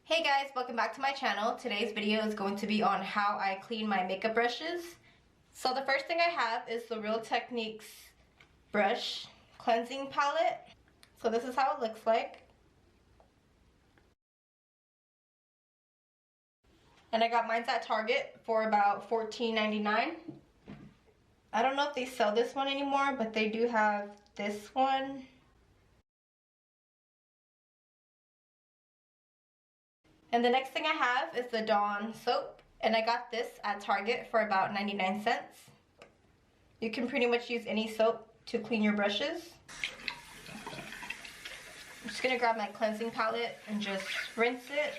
Hey guys, welcome back to my channel. Today's video is going to be on how I clean my makeup brushes. So the first thing I have is the Real Techniques brush cleansing palette. So this is how it looks like. And I got mine at Target for about $14.99. I don't know if they sell this one anymore, but they do have this one. And the next thing I have is the Dawn soap, and I got this at Target for about 99 cents. You can pretty much use any soap to clean your brushes. I'm just gonna grab my cleansing palette and just rinse it.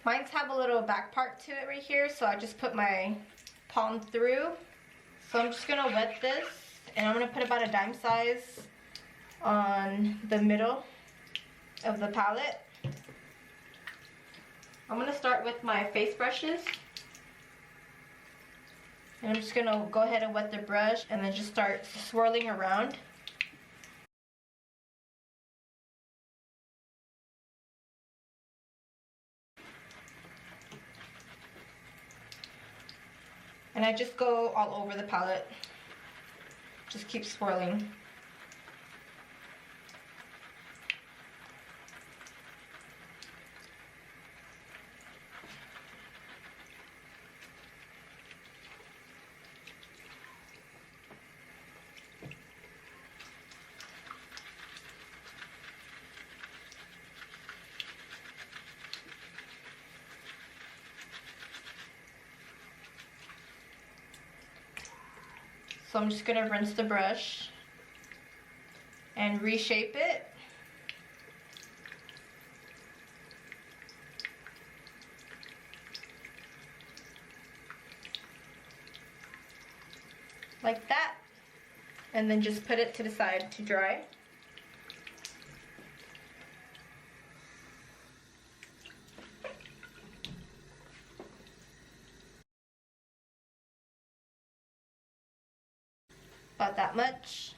Mine have a little back part to it right here, so I just put my palm through. So I'm just gonna wet this, and I'm gonna put about a dime size on the middle of the palette. I'm gonna start with my face brushes. And I'm just gonna go ahead and wet the brush and then just start swirling around. And I just go all over the palette. Just keep swirling. So I'm just gonna rinse the brush and reshape it. Like that. And then just put it to the side to dry. About that much.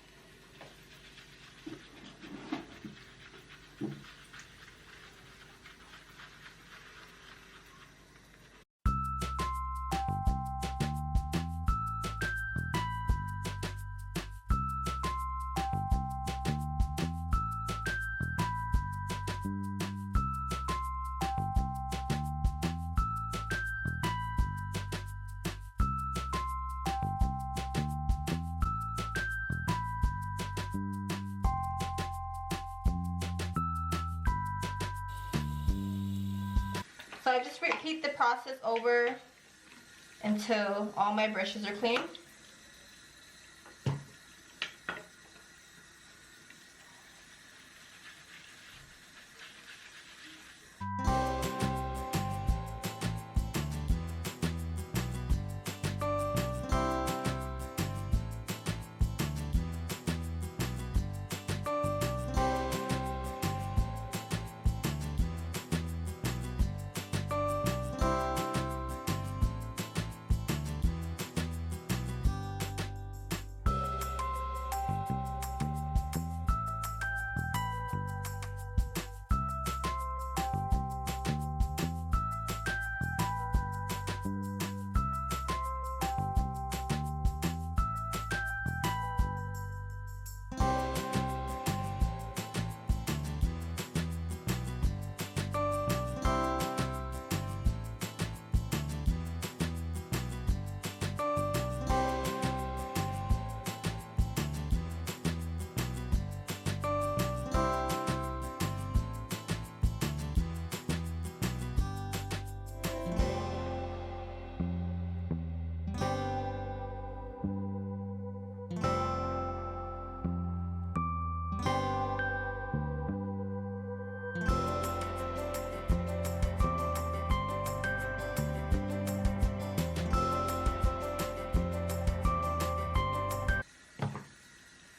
So I just repeat the process over until all my brushes are clean.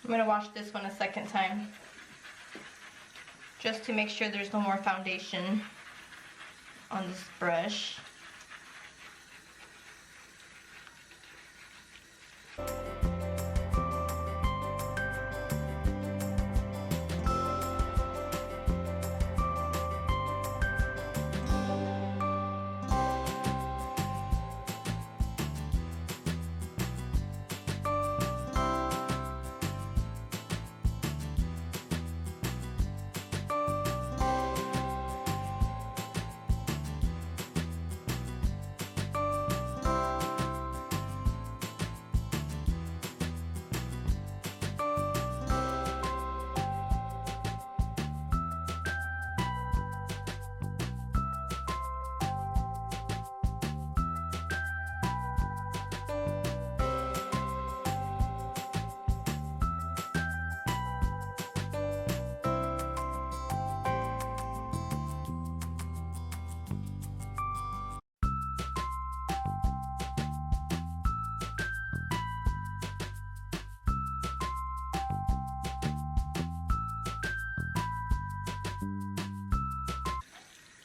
I'm going to wash this one a second time, just to make sure there's no more foundation on this brush.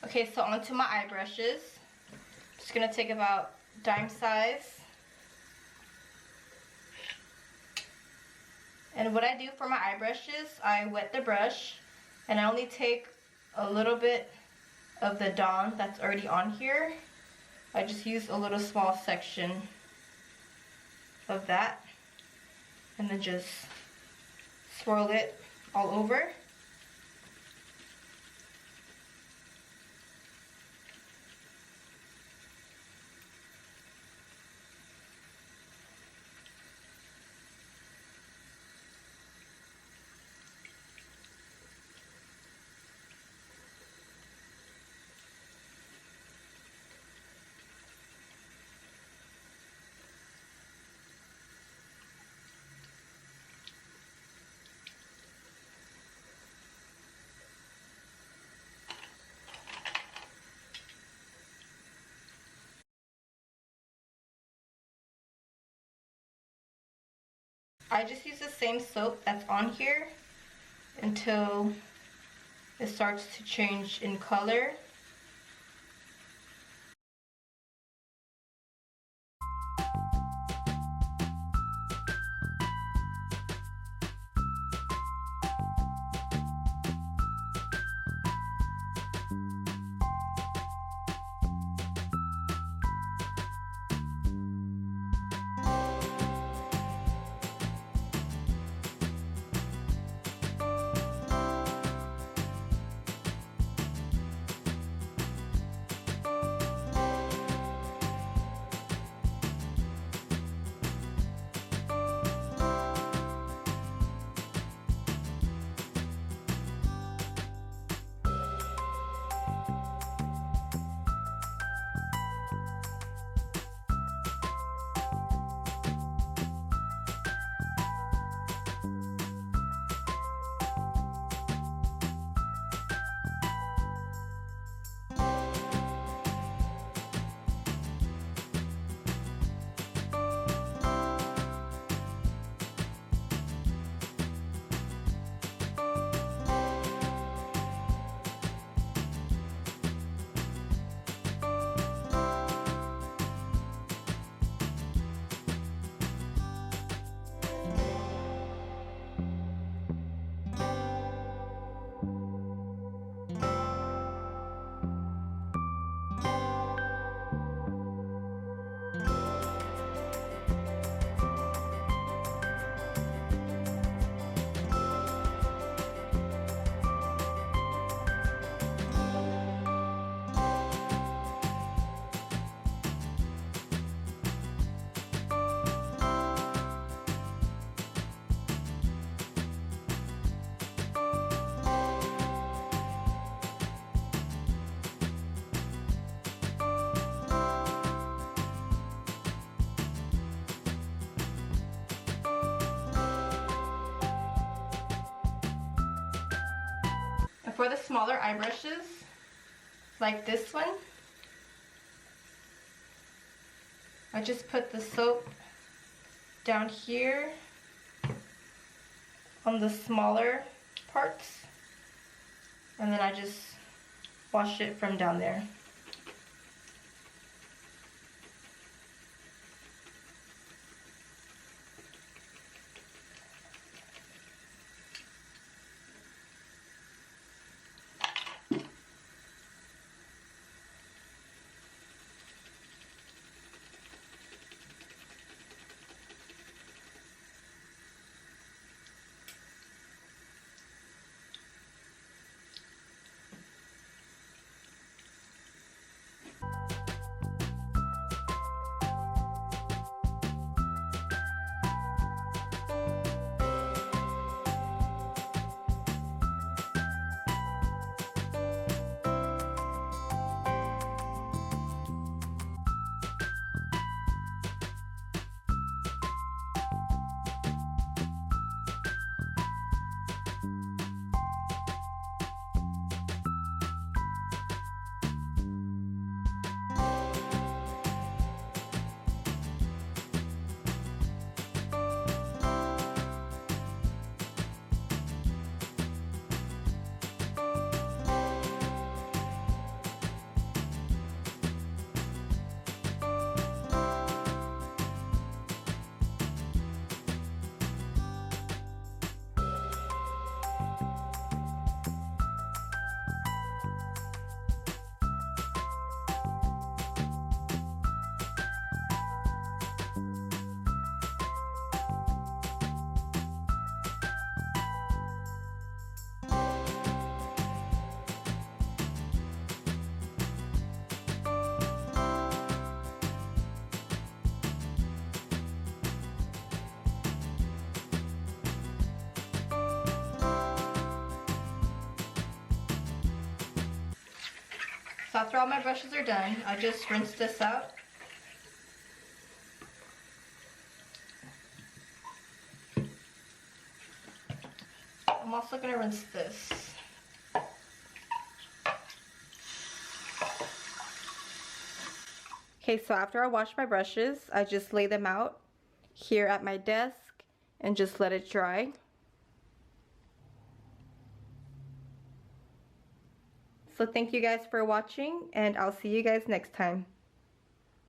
Okay, so onto my eye brushes. Just gonna take about dime size. And what I do for my eye brushes, I wet the brush and I only take a little bit of the Dawn that's already on here. I just use a little small section of that and then just swirl it all over. I just use the same soap that's on here until it starts to change in color. For the smaller eye brushes, like this one, I just put the soap down here on the smaller parts, and then I just wash it from down there. after all my brushes are done, I just rinse this out. I'm also going to rinse this. Okay, so after I wash my brushes, I just lay them out here at my desk and just let it dry. So thank you guys for watching, and I'll see you guys next time.